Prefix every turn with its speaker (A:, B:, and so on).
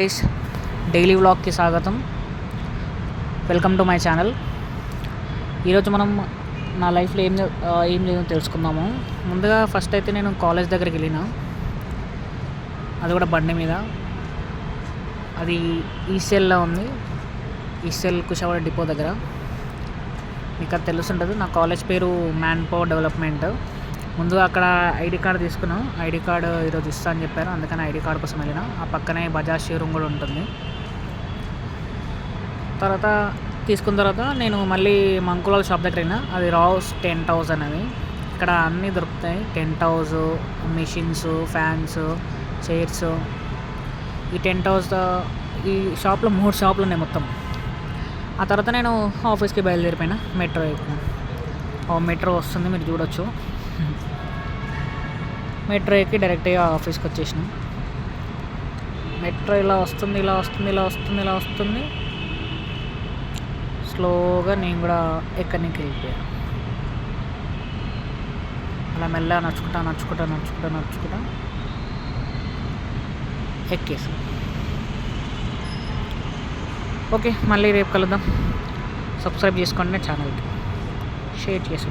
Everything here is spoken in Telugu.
A: గైస్, డైలీ వ్లాగ్కి స్వాగతం. Welcome to my channel. ఈరోజు మనం నా లైఫ్లో ఏం లేదో తెలుసుకుందాము. ముందుగా ఫస్ట్ అయితే నేను కాలేజ్ దగ్గరికి వెళ్ళిన, అది కూడా బండి మీద. అది ఈసీఎల్లో ఉంది, ఈసీఎల్ కుషావాడ డిపో దగ్గర. మీకు అది తెలుస్తుంటుంది. నా కాలేజ్ పేరు మ్యాన్ పవర్ డెవలప్మెంట్. ముందుగా అక్కడ ఐడి కార్డు తీసుకున్నాం. ఐడి కార్డు ఈరోజు ఇస్తా అని చెప్పారు, అందుకని ఐడి కార్డు కోసం వెళ్ళిన. ఆ పక్కనే బజాజ్ షోరూమ్ కూడా ఉంటుంది. తర్వాత తీసుకున్న తర్వాత నేను మళ్ళీ మంకులాల్ షాప్ దగ్గర అయినా. అది రావుస్ టెంట్ హౌస్ అనేది. ఇక్కడ అన్నీ దొరుకుతాయి. Tent house, machines, fans, chairs. ఈ టెంట్ హౌస్, ఈ షాప్లో 3 షాపులు ఉన్నాయి మొత్తం. ఆ తర్వాత నేను ఆఫీస్కి బయలుదేరిపోయినా. మెట్రో ఎక్కిన. మెట్రో వస్తుంది, మీరు చూడొచ్చు. మెట్రో ఎక్కి డైరెక్ట్గా ఆఫీస్కి వచ్చేసినాం. మెట్రో ఇలా వస్తుంది. స్లోగా నేను కూడా ఎక్కడికి వెళ్ళిపోయాను. అలా మెల్లగా నడుచుకుంటా ఎక్కేసాం. ఓకే, మళ్ళీ రేపు కలుద్దాం. సబ్స్క్రైబ్ చేసుకోండి ఛానల్కి, షేర్ చేసి